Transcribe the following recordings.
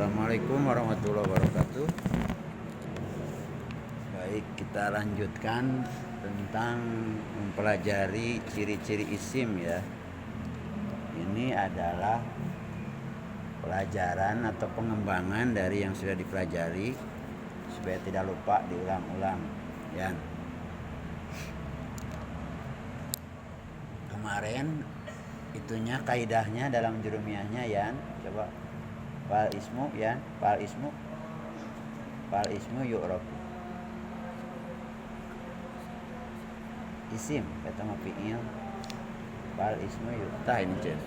Assalamualaikum warahmatullahi wabarakatuh. Baik, kita lanjutkan tentang mempelajari ciri-ciri isim ya. Ini adalah pelajaran atau pengembangan dari yang sudah dipelajari supaya tidak lupa diulang-ulang ya. Kemarin itunya kaidahnya dalam jurumiyahnya ya. Coba fal ismu ya, fal ismu yu'rafu. Isim kata mah fi'il. Fal ismu yu'tah ini cek.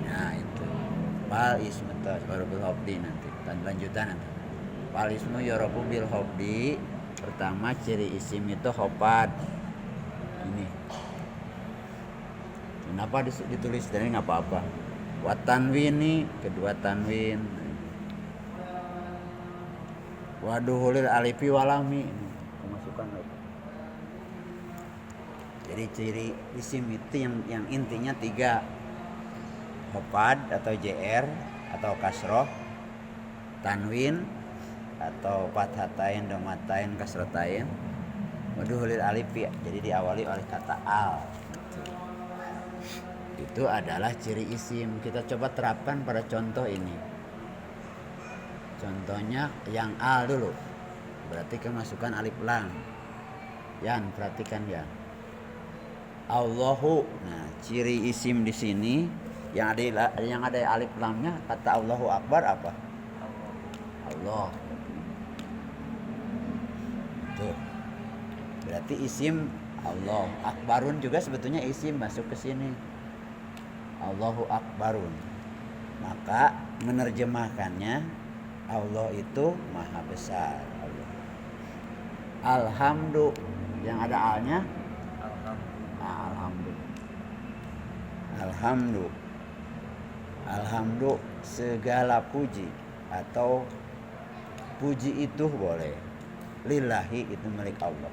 Nah itu fal ismu baru bil hobdi nanti dan lanjutan nanti. Fal ismu yu'rafu bil hobdi. Pertama ciri isim itu hopad. Ini kenapa ditulis dari nggak apa-apa. Wa tanwin nih, kedua tanwin. Wa duhulil alifi walami. Pemasukan apa? Jadi ciri isim itu yang intinya 3. Hopad atau JR atau kasroh, tanwin atau fathatain, domatain, kasrotain. Wa duhulil alifi, jadi diawali oleh kata al. Itu adalah ciri isim. Kita coba terapkan pada contoh ini. Contohnya yang al dulu. Berarti kemasukan alif lam. Yan, perhatikan ya. Allahu. Nah, ciri isim di sini yang ada alif lamnya kata Allahu Akbar apa? Allah. Tuh. Berarti isim Allah. Akbarun juga sebetulnya isim masuk ke sini. Allahu Akbarun. Maka menerjemahkannya Allah itu maha besar. Allah. Alhamdu yang ada alnya. Alhamdu segala puji atau puji itu boleh. Lillahi itu milik Allah.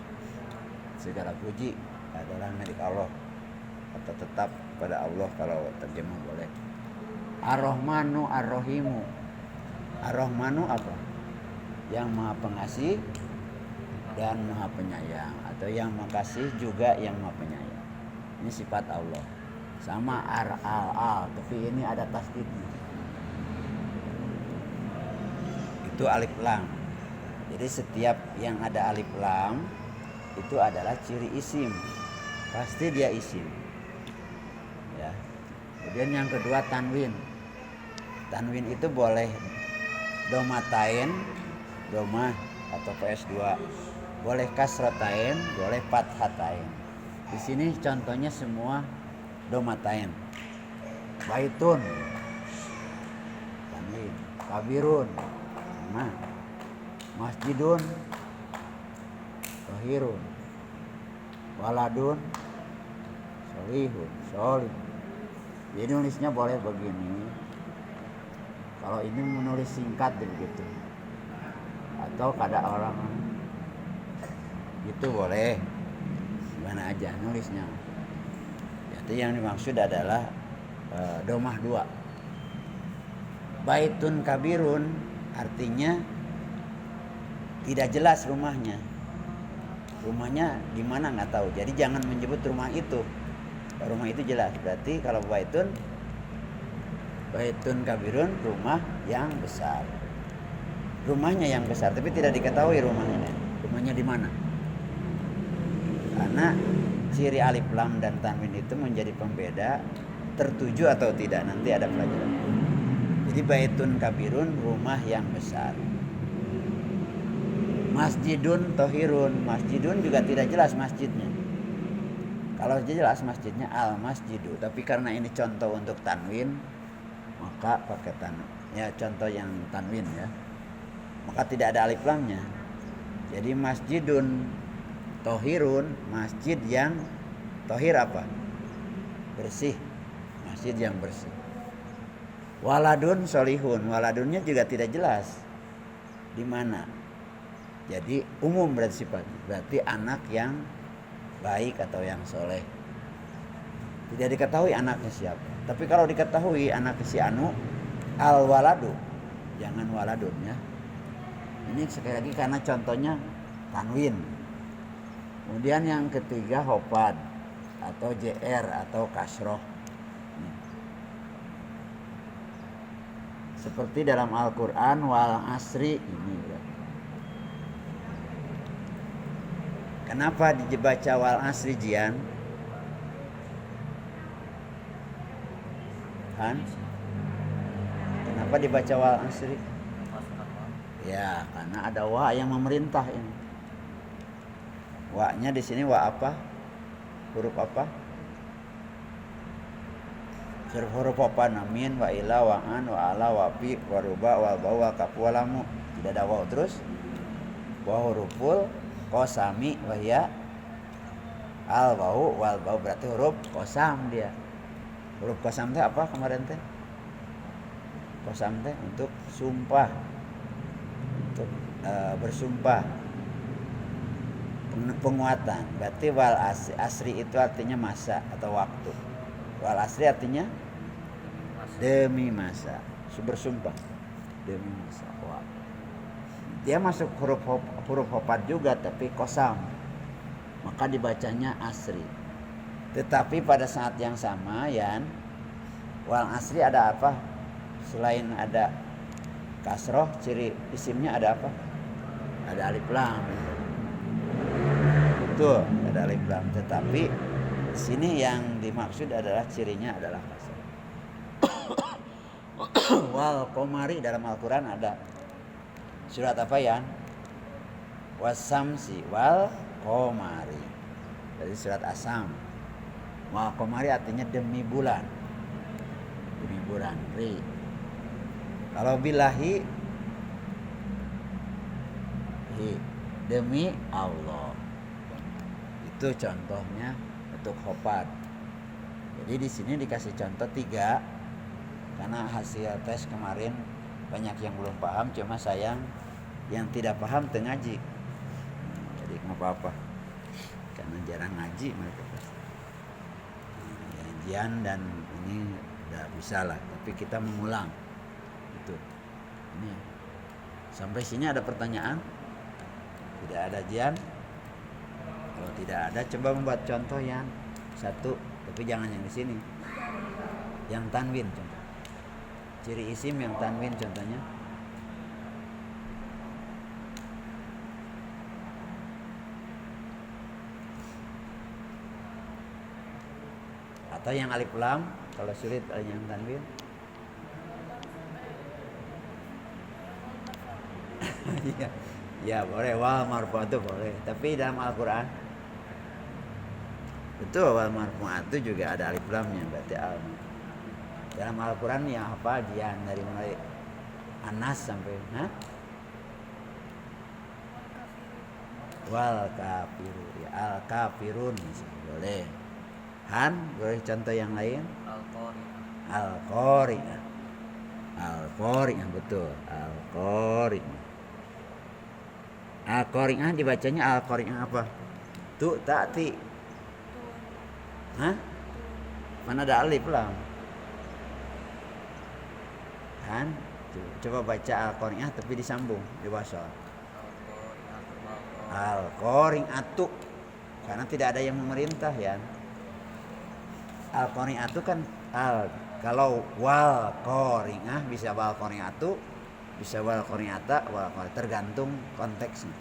Segala puji adalah milik Allah atau tetap pada Allah kalau terjemah boleh. Ar-Rahmanu Ar-Rahimu. Ar-Rahmanu apa? Yang maha pengasih dan maha penyayang, atau yang makasih juga yang maha penyayang. Ini sifat Allah. Sama al, tapi ini ada tasdidnya. Itu alif lam. Jadi setiap yang ada alif lam itu adalah ciri isim. Pasti dia isim. Ya. Kemudian yang kedua tanwin. Tanwin itu boleh domatain, domah atau PS2. Boleh kasrotain, boleh fathatain. Di sini contohnya semua domatain. Baitun, tanwin. Kabirun, nah. Masjidun, tohirun. Waladun, solihun, solih. Jadi nulisnya boleh begini. Kalau ini menulis singkat begitu. Atau kada orang itu boleh. Gimana aja nulisnya. Jadi yang dimaksud adalah domah 2. Baitun kabirun artinya tidak jelas rumahnya. Rumahnya di mana nggak tahu. Jadi jangan menyebut rumah itu. Rumah itu jelas. Berarti kalau baitun kabirun, rumah yang besar. Rumahnya yang besar, tapi tidak diketahui rumahnya. Rumahnya di mana? Karena ciri alif lam dan tanwin itu menjadi pembeda tertuju atau tidak. Nanti ada pelajaran. Jadi baitun kabirun, rumah yang besar. Masjidun tohirun. Masjidun juga tidak jelas masjidnya. Kalau jelas masjidnya al-masjidu. Tapi karena ini contoh untuk tanwin, maka pakai tanwin. Ya contoh yang tanwin ya. Maka tidak ada alif lamnya. Jadi masjidun tohirun, masjid yang tohir apa? Bersih. Masjid yang bersih. Waladun solihun. Waladunnya juga tidak jelas. Di mana? Jadi umum berarti sifatnya. Berarti anak yang baik atau yang soleh. Tidak diketahui anaknya siapa. Tapi kalau diketahui anaknya si anu, al waladu, jangan waladun ya. Ini sekali lagi karena contohnya tanwin. Kemudian yang ketiga hopad atau jr atau kasroh. Seperti dalam Al-Quran wal asri ini. Kenapa dibaca wal asri Jian? Han? Kenapa dibaca wal asri? Ya, karena ada wa yang memerintah ini. Wa-nya di sini wa apa? Huruf apa? Huruf apa? Namin, wa ila, wa an, wa ala, wa fi, wa ruba, wa ba, wa kaf, wa lamu. Tidak ada wa terus. Wa huruful qasami wa hiya al bau wal bau, berarti huruf qasam dia. Huruf qasam teh apa kemarin teh? Qasam teh untuk sumpah. Untuk bersumpah. Penguatan. Berarti wal asri itu artinya masa atau waktu. Wal asri artinya demi masa. Bersumpah demi masa. Wow. Dia masuk huruf hopat juga tapi kosam. Maka dibacanya asri. Tetapi pada saat yang sama Yan, wal asri ada apa? Selain ada kasroh, ciri isimnya ada apa? Ada alif lam. Betul, ada alif lam. Tetapi di sini yang dimaksud adalah cirinya adalah kasroh. Wal qamari dalam Al-Quran ada. Surat apa ya? Wasamsi wal qamari. Dari surat Asam. Wal qamari artinya demi bulan. Demi bulan. Ri. Kalau billahi demi Allah. Itu contohnya untuk hopat. Jadi di sini dikasih contoh 3 karena hasil tes kemarin banyak yang belum paham, cuma sayang yang tidak paham ngaji. Jadi nggak apa-apa karena jarang ngaji mereka pasti. Jian dan ini udah bisa lah, tapi kita mengulang itu. Ini sampai sini ada pertanyaan? Tidak ada Jian? Kalau tidak ada, coba membuat contoh yang satu, tapi jangan yang di sini. Yang tanwin contoh. Ciri isim yang tanwin contohnya. Atau yang alif lam, kalau sulit ada yang tanwin. Iya. Ya boleh, wal marfu'atu boleh. Tapi dalam Al-Quran betul wal marfu'atu juga ada alif lamnya, berarti al. Dalam Al-Quran yang apa Jian dari mulai Anas sampai wal kafirun ya, al kafirun misalnya boleh. Han boleh contoh yang lain? Al-Qari'ah. Al-Qari'ah betul. Al-Qari'ah. Al-Qari'ah dibacanya Al-Qari'ah apa? Tu ta'ti. Hah? Mana ada alif lam? Kan? Coba baca Al-Qari'ah tapi disambung di wasal. Al-Qari'atu. Karena tidak ada yang memerintah ya. Al-Qari'atu kan kalau wal qari'ah bisa wal qari'atu, bisa wal qari'ata, tergantung konteksnya.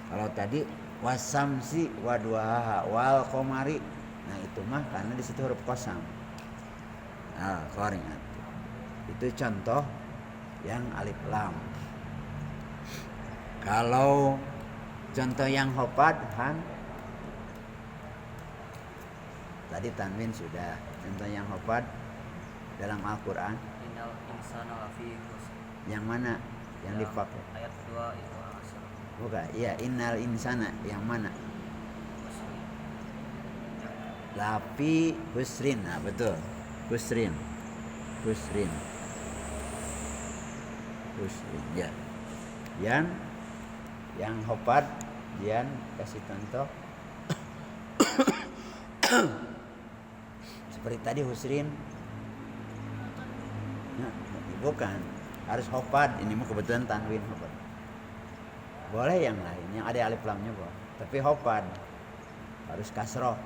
Kalau tadi wasamsi wa duhaha wal qamari, nah itu mah karena di situ huruf qasam. Al-Qari'atu. Itu contoh yang alif lam. Kalau contoh yang hopad Han tadi tanwin sudah. Contoh yang hopad dalam Al-Quran. Innal insana lafi khusr. Yang mana yang dipakai? Ayat 2 itu asal. Bukan, iya innal insana yang mana? Lafi husrin. Nah, betul. Husrin. Ya. Yang hopad Jian kasih contoh. Seperti tadi husrin. Nah, bukan. Harus hofad. Ini mah kebetulan tanwin hofad. Boleh yang lain, yang ada alif lamnya boleh. Tapi hofad harus kasroh.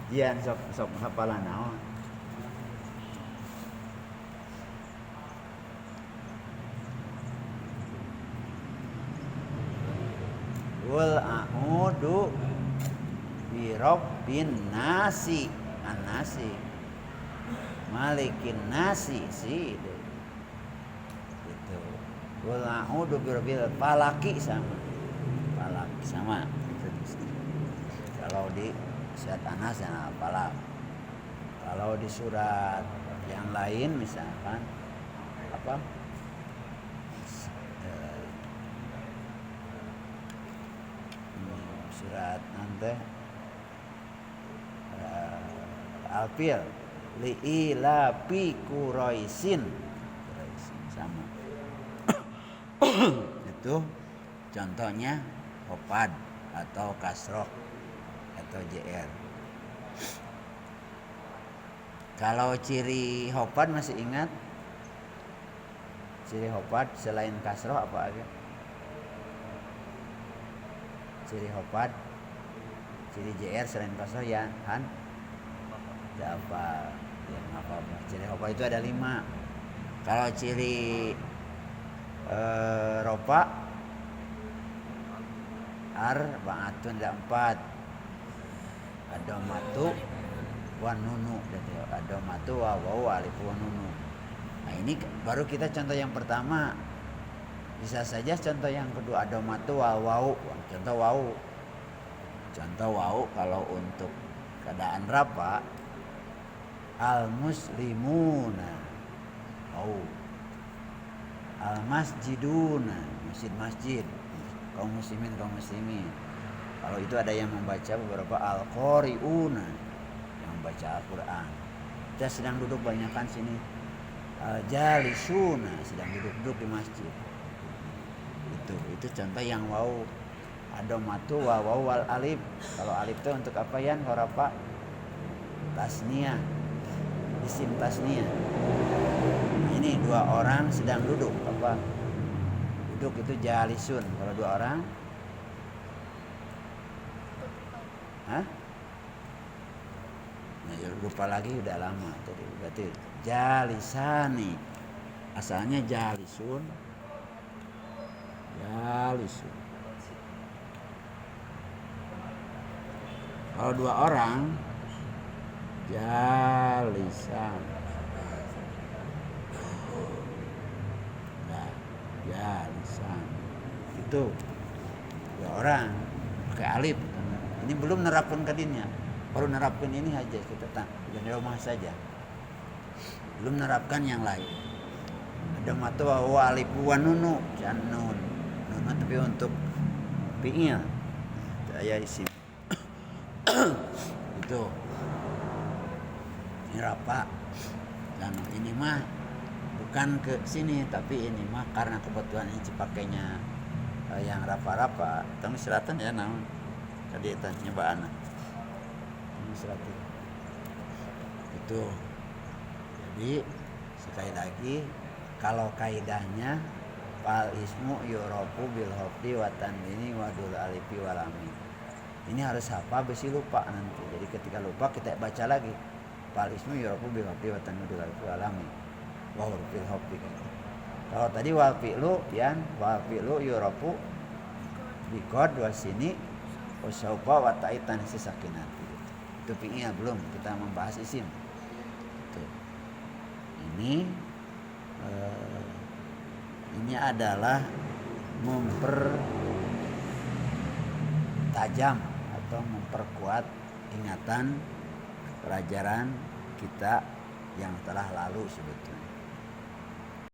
Jian sok hafalan naon. Qul a'udzu bi rabbin nasi, an-nasi. Malikin nasi sih. Gitu. Qul a'udzu bi rabbil falaki sama. Falaki sama. Kalau di surat An-Nas ya falak. Kalau di surat yang lain misalkan apa? Surat nanti Al-Fil li'ilafi Quraisin sama. Itu contohnya hofad atau kasroh atau JR. Kalau ciri hofad masih ingat? Ciri hofad selain kasroh apa aja? Ciri hofad, ciri JR selain kasroh ya Han? Tidak apa, ya apa-apa. Ciri hofad itu ada 5. Kalau ciri ropa arba'atun ada 4. Adomatu wa nunu, adomatu wa wawu alif wa nunu. Nah ini baru kita contoh yang pertama. Bisa saja contoh yang kedua adomatu wa wawu. Contoh wawu. Contoh wawu kalau untuk keadaan rafa al muslimuna wawu. Al masjiduna masjid. Kaum muslimin kaum muslimin. Kalau itu ada yang membaca beberapa al-qari'una yang membaca Al-Quran. Kita sedang duduk banyakkan sini. Al-jalisuna sedang duduk-duduk di masjid. Itu contoh yang wawu. Adomatu wa wawu wal alif. Kalau alif itu untuk apa ya? Horofa tasniyah. Isim tasniyah. Nah, ini 2 orang sedang duduk. Apa? Duduk itu jalisun. Kalau 2 orang Hah? Nah, lupa lagi udah lama tadi. Berarti jalisani. Asalnya jalisun. Jalisun. Kalau 2 orang jalisan. Nah, jalisan. Itu 2 orang pakai alif. Ini belum nerapkan kadinnya, baru nerapkan ini aja kita dan di rumah saja. Belum nerapkan yang lain. Ada matu wa alif wa nunu, janun. Nunu tapi untuk fi'il. Saya isim. Itu. Ini rapa. Dan ini mah bukan ke sini tapi ini mah karena kebetulan ini pakainya yang rapa-rapa. Tapi selatan ya namun tadi itu nyoba anak ini selatan itu. Jadi sekali lagi kalau kaidahnya fal ismu yurofu bil hofdi wa tanwini wa dul alifi wal amin. Ini harus hafal besi lupa nanti. Jadi ketika lupa kita baca lagi fal ismu yurofu bil hofdi wa tanwini wa dul alifi wal amin wa hurufil hofdi. Kalau tadi wal fi'lu yan wal fi'lu yurofu bi qad wa sini usaufa wa ta'itan sisakinati. Itu fi'il belum kita membahas isim. Itu. Ini adalah mempertajam atau memperkuat ingatan pelajaran kita yang telah lalu sebetulnya.